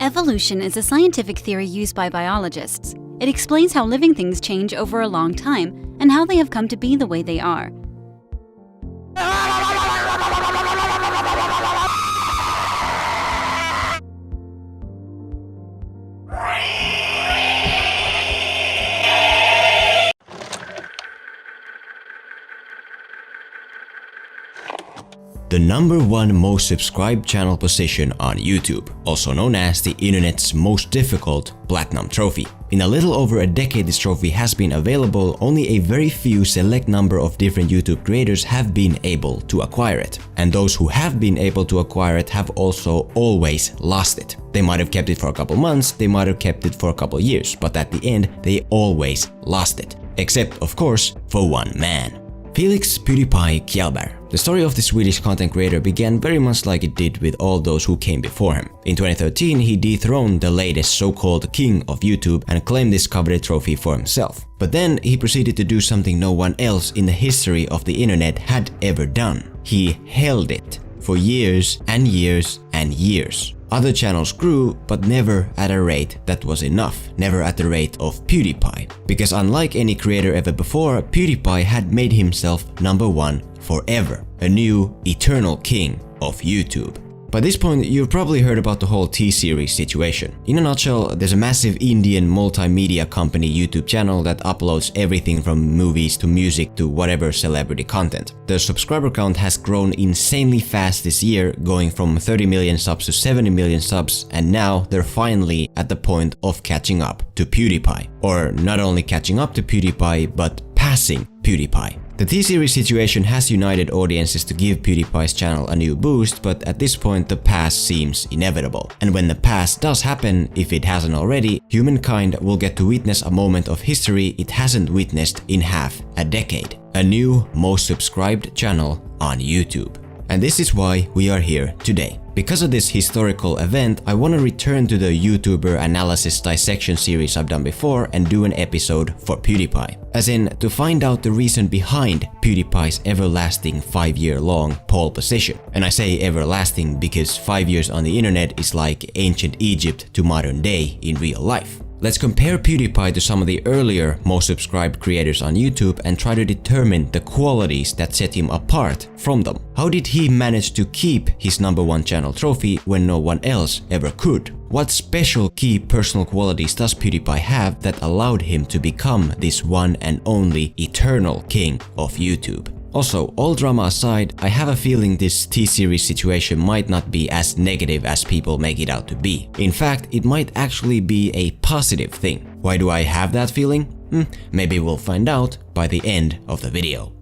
Evolution is a scientific theory used by biologists. It explains how living things change over a long time and how they have come to be the way they are. The #1 most subscribed channel position on YouTube, also known as the internet's most difficult platinum trophy. In a little over a decade, this trophy has been available. Only a very few select number of different YouTube creators have been able to acquire it. And those who have been able to acquire it have also always lost it. They might have kept it for a couple months, they might have kept it for a couple years, but at the end, they always lost it. Except, of course, for one man. Felix Pewdiepie Kjellberg. The story of the Swedish content creator began very much like it did with all those who came before him. In 2013, he dethroned the latest so-called king of YouTube and claimed this coveted trophy for himself. But then he proceeded to do something no one else in the history of the internet had ever done. He held it for years and years and years. Other channels grew, but never at a rate that was enough, never at the rate of PewDiePie. Because unlike any creator ever before, PewDiePie had made himself #1 forever, a new, eternal king of YouTube. By this point, you've probably heard about the whole T-Series situation. In a nutshell, there's a massive Indian multimedia company YouTube channel that uploads everything from movies to music to whatever celebrity content. The subscriber count has grown insanely fast this year, going from 30 million subs to 70 million subs, and now they're finally at the point of catching up to PewDiePie. Or not only catching up to PewDiePie, but passing PewDiePie. The T-Series situation has united audiences to give PewDiePie's channel a new boost, but at this point the pass seems inevitable. And when the pass does happen, if it hasn't already, humankind will get to witness a moment of history it hasn't witnessed in half a decade. A new, most subscribed channel on YouTube. And this is why we are here today. Because of this historical event, I want to return to the YouTuber analysis dissection series I've done before and do an episode for PewDiePie. As in, to find out the reason behind PewDiePie's everlasting 5-year-long pole position. And I say everlasting because 5 years on the internet is like ancient Egypt to modern day in real life. Let's compare PewDiePie to some of the earlier most subscribed creators on YouTube and try to determine the qualities that set him apart from them. How did he manage to keep his #1 channel trophy when no one else ever could? What special key personal qualities does PewDiePie have that allowed him to become this one and only eternal king of YouTube? Also, all drama aside, I have a feeling this T-Series situation might not be as negative as people make it out to be. In fact, it might actually be a positive thing. Why do I have that feeling? Maybe we'll find out by the end of the video.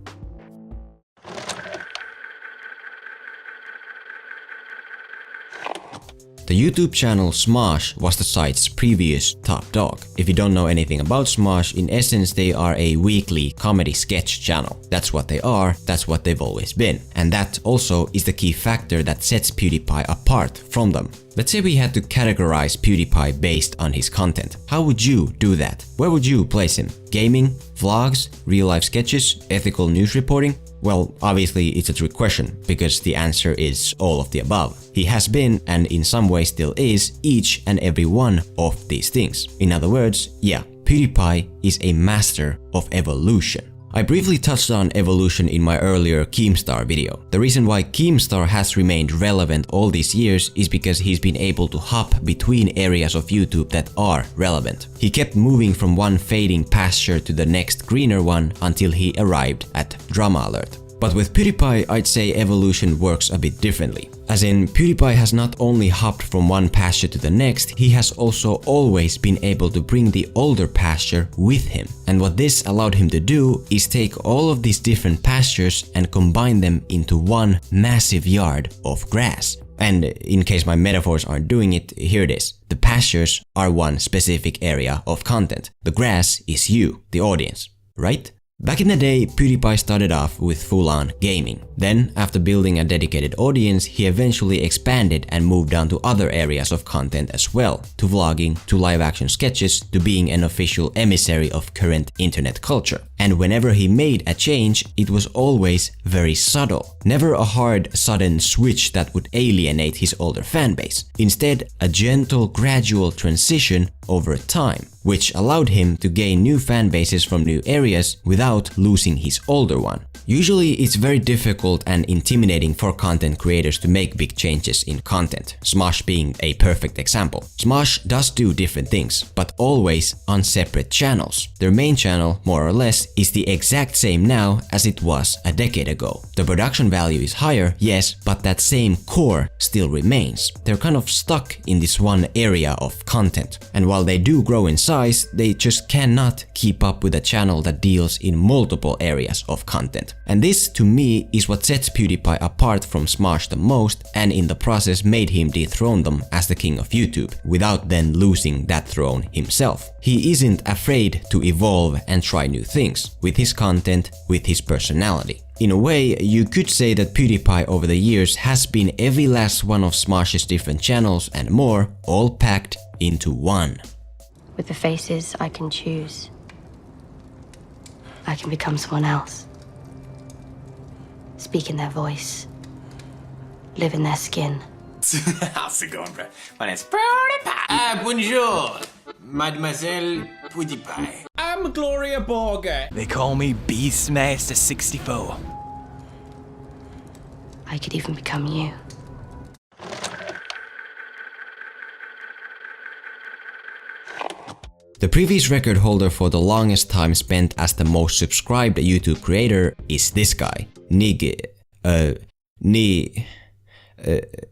The YouTube channel Smosh was the site's previous top dog. If you don't know anything about Smosh, in essence they are a weekly comedy sketch channel. That's what they are, that's what they've always been. And that also is the key factor that sets PewDiePie apart from them. Let's say we had to categorize PewDiePie based on his content. How would you do that? Where would you place him? Gaming? Vlogs? Real-life sketches? Ethical news reporting? Well, obviously it's a trick question, because the answer is all of the above. He has been, and in some way still is, each and every one of these things. In other words, yeah, PewDiePie is a master of evolution. I briefly touched on evolution in my earlier Keemstar video. The reason why Keemstar has remained relevant all these years is because he's been able to hop between areas of YouTube that are relevant. He kept moving from one fading pasture to the next greener one until he arrived at Drama Alert. But with PewDiePie, I'd say evolution works a bit differently. As in, PewDiePie has not only hopped from one pasture to the next, he has also always been able to bring the older pasture with him. And what this allowed him to do is take all of these different pastures and combine them into one massive yard of grass. And in case my metaphors aren't doing it, here it is. The pastures are one specific area of content. The grass is you, the audience, right? Back in the day, PewDiePie started off with full-on gaming. Then, after building a dedicated audience, he eventually expanded and moved on to other areas of content as well, to vlogging, to live-action sketches, to being an official emissary of current internet culture. And whenever he made a change, it was always very subtle. Never a hard, sudden switch that would alienate his older fanbase. Instead, a gentle, gradual transition over time, which allowed him to gain new fanbases from new areas without losing his older one. Usually, it's very difficult and intimidating for content creators to make big changes in content, Smosh being a perfect example. Smosh does do different things, but always on separate channels. Their main channel, more or less, is the exact same now as it was a decade ago. The production value is higher, yes, but that same core still remains. They're kind of stuck in this one area of content. And while they do grow in size, they just cannot keep up with a channel that deals in multiple areas of content. And this, to me, is what sets Pewdiepie apart from Smosh the most, and in the process made him dethrone them as the king of YouTube, without then losing that throne himself. He isn't afraid to evolve and try new things, with his content, with his personality. In a way, you could say that Pewdiepie over the years has been every last one of Smosh's different channels and more, all packed into one. With the faces I can choose, I can become someone else. Speak in their voice, live in their skin. How's it going, bro? My name's Pewdiepie. Bonjour, Mademoiselle Pewdiepie. I'm Gloria Borger. They call me Beastmaster 64. I could even become you. The previous record holder for the longest time spent as the most subscribed YouTube creator is this guy.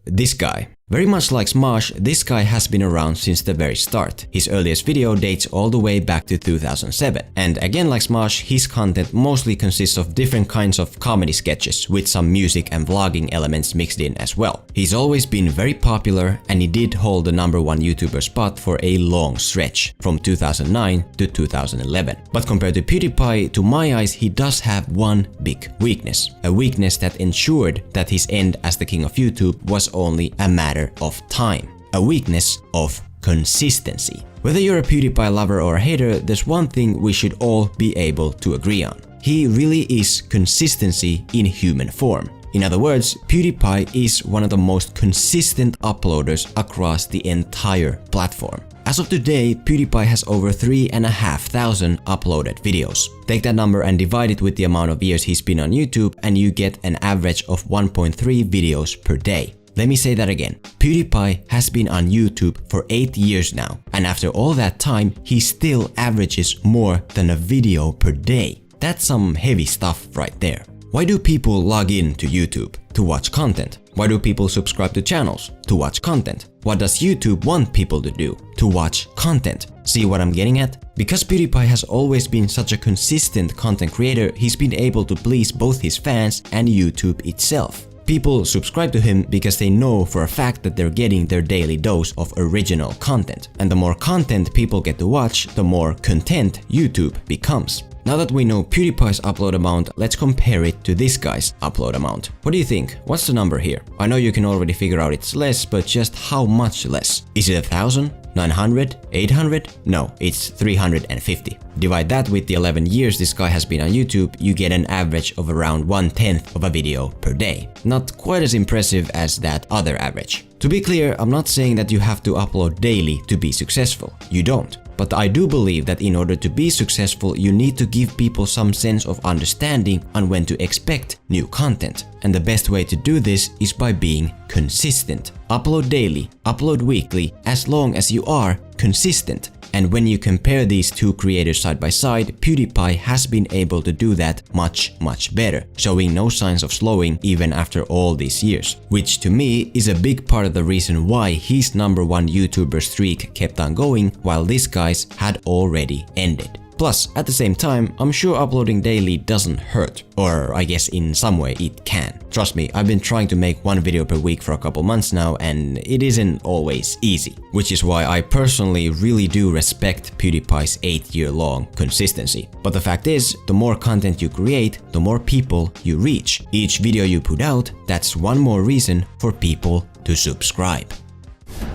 This guy. Very much like Smosh, this guy has been around since the very start. His earliest video dates all the way back to 2007. And again, like Smosh, his content mostly consists of different kinds of comedy sketches with some music and vlogging elements mixed in as well. He's always been very popular, and he did hold the #1 YouTuber spot for a long stretch, from 2009 to 2011. But compared to Pewdiepie, to my eyes, he does have one big weakness. A weakness that ensured that his end as the king of YouTube was only a matter of time. A weakness of consistency. Whether you're a Pewdiepie lover or a hater, there's one thing we should all be able to agree on. He really is consistency in human form. In other words, Pewdiepie is one of the most consistent uploaders across the entire platform. As of today, Pewdiepie has over 3,500 uploaded videos. Take that number and divide it with the amount of years he's been on YouTube, and you get an average of 1.3 videos per day. Let me say that again. Pewdiepie has been on YouTube for 8 years now, and after all that time, he still averages more than a video per day. That's some heavy stuff right there. Why do people log in to YouTube? To watch content. Why do people subscribe to channels? To watch content. What does YouTube want people to do? To watch content. See what I'm getting at? Because Pewdiepie has always been such a consistent content creator, he's been able to please both his fans and YouTube itself. People subscribe to him because they know for a fact that they're getting their daily dose of original content. And the more content people get to watch, the more content YouTube becomes. Now that we know Pewdiepie's upload amount, let's compare it to this guy's upload amount. What do you think? What's the number here? I know you can already figure out it's less, but just how much less? Is it 1,000? 900? 800? No, it's 350. Divide that with the 11 years this guy has been on YouTube, you get an average of around 1/10 of a video per day. Not quite as impressive as that other average. To be clear, I'm not saying that you have to upload daily to be successful. You don't. But I do believe that in order to be successful, you need to give people some sense of understanding on when to expect new content. And the best way to do this is by being consistent. Upload daily, upload weekly, as long as you are consistent. And when you compare these two creators side by side, Pewdiepie has been able to do that much better, showing no signs of slowing even after all these years. Which to me is a big part of the reason why his #1 YouTuber streak kept on going while this guy's had already ended. Plus, at the same time, I'm sure uploading daily doesn't hurt, or I guess in some way it can. Trust me, I've been trying to make one video per week for a couple months now, and it isn't always easy. Which is why I personally really do respect Pewdiepie's 8-year-long consistency. But the fact is, the more content you create, the more people you reach. Each video you put out, that's one more reason for people to subscribe.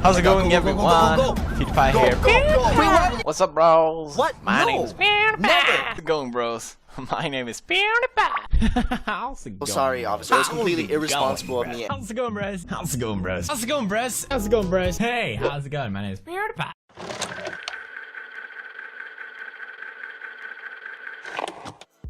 How's it going, everyone? Pewdiepie here. What's up, bros? What? My No, name's Pewdiepie. never. How's it going, bros? My name is Pewdiepie. How's it Oh, going? sorry, officer. It was completely irresponsible of me. How's it going, bros? How's it going, bros? How's it going, bros? How's it going, bros? Hey, how's it going? My name is Pewdiepie.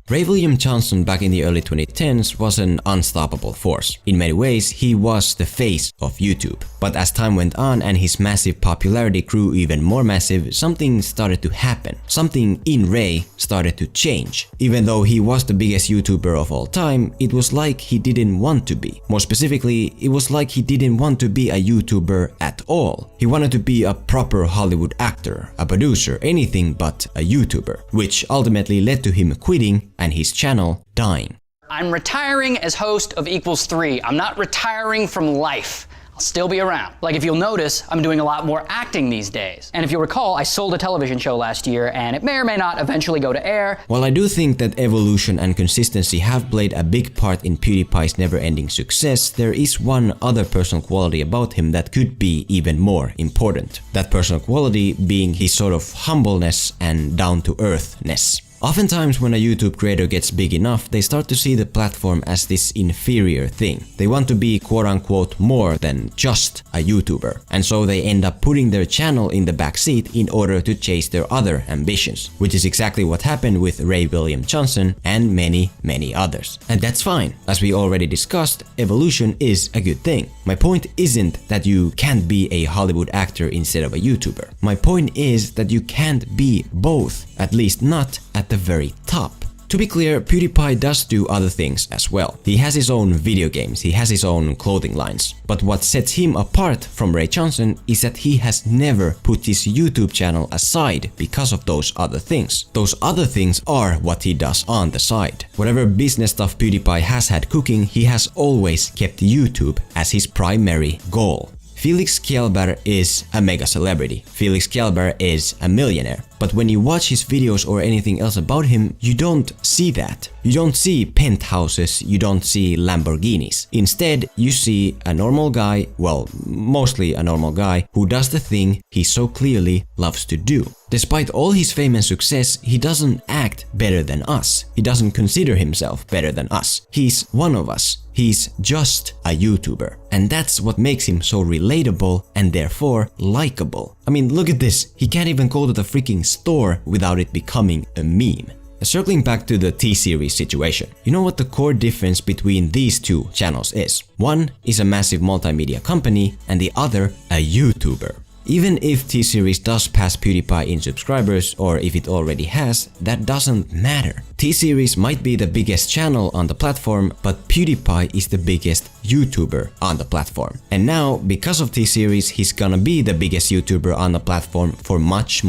Ray William Johnson back in the early 2010s was an unstoppable force. In many ways, he was the face of YouTube. But as time went on and his massive popularity grew even more massive, something started to happen. Something in Ray started to change. Even though he was the biggest YouTuber of all time, it was like he didn't want to be. More specifically, it was like he didn't want to be a YouTuber at all. He wanted to be a proper Hollywood actor, a producer, anything but a YouTuber, which ultimately led to him quitting and his channel dying. I'm retiring as host of Equals 3. I'm not retiring from life. I'll still be around. Like, if you'll notice, I'm doing a lot more acting these days. And if you'll recall, I sold a television show last year, and it may or may not eventually go to air. While I do think that evolution and consistency have played a big part in PewDiePie's never-ending success, there is one other personal quality about him that could be even more important. That personal quality being his sort of humbleness and down-to-earthness. Oftentimes when a YouTube creator gets big enough, they start to see the platform as this inferior thing. They want to be quote-unquote more than just a YouTuber, and so they end up putting their channel in the backseat in order to chase their other ambitions, which is exactly what happened with Ray William Johnson and many others. And that's fine. As we already discussed, evolution is a good thing. My point isn't that you can't be a Hollywood actor instead of a YouTuber. My point is that you can't be both, at least not at the very top. To be clear, PewDiePie does do other things as well. He has his own video games, he has his own clothing lines. But what sets him apart from Ray Johnson is that he has never put his YouTube channel aside because of those other things. Those other things are what he does on the side. Whatever business stuff PewDiePie has had cooking, he has always kept YouTube as his primary goal. Felix Kjellberg is a mega celebrity. Felix Kjellberg is a millionaire. But when you watch his videos or anything else about him, you don't see that. You don't see penthouses, you don't see Lamborghinis. Instead, you see a normal guy, well, mostly a normal guy, who does the thing he so clearly loves to do. Despite all his fame and success, he doesn't act better than us. He doesn't consider himself better than us. He's one of us. He's just a YouTuber. And that's what makes him so relatable and therefore likable. I mean, look at this. He can't even go to the freaking store without it becoming a meme. Circling back to the T-Series situation, you know what the core difference between these two channels is? One is a massive multimedia company and the other a YouTuber. Even if T-Series does pass PewDiePie in subscribers, or if it already has, that doesn't matter. T-Series might be the biggest channel on the platform, but PewDiePie is the biggest YouTuber on the platform. And now, because of T-Series, he's gonna be the biggest YouTuber on the platform for much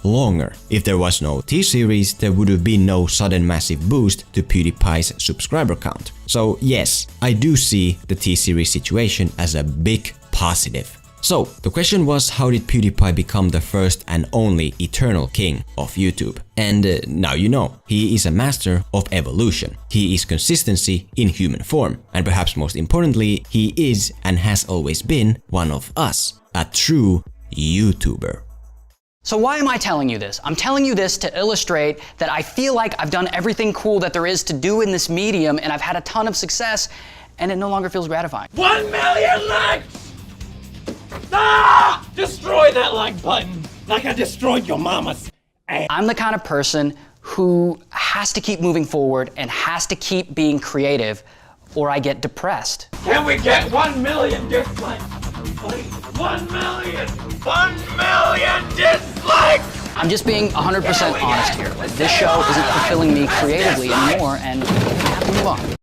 longer. If there was no T-Series, there would have been no sudden massive boost to PewDiePie's subscriber count. So yes, I do see the T-Series situation as a big positive. So, the question was, how did PewDiePie become the first and only eternal king of YouTube? And now you know, he is a master of evolution. He is consistency in human form. And perhaps most importantly, he is and has always been one of us, a true YouTuber. So why am I telling you this? I'm telling you this to illustrate that I feel like I've done everything cool that there is to do in this medium, and I've had a ton of success, and it no longer feels gratifying. 1 million likes! Ah! Destroy that like button, like I destroyed your mama's ass. I'm the kind of person who has to keep moving forward and has to keep being creative, or I get depressed. Can we get 1 million dislikes? Please, 1 million! 1 million dislikes! I'm just being 100% honest here. This show isn't fulfilling me creatively anymore, and I have to move on.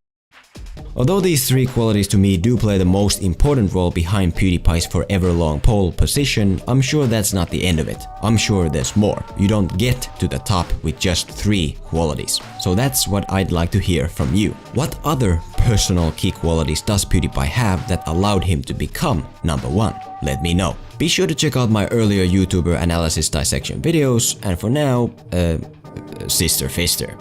Although these three qualities to me do play the most important role behind PewDiePie's forever long pole position, I'm sure that's not the end of it. I'm sure there's more. You don't get to the top with just three qualities. So that's what I'd like to hear from you. What other personal key qualities does PewDiePie have that allowed him to become number one? Let me know. Be sure to check out my earlier YouTuber analysis dissection videos, and for now, Sister Fister.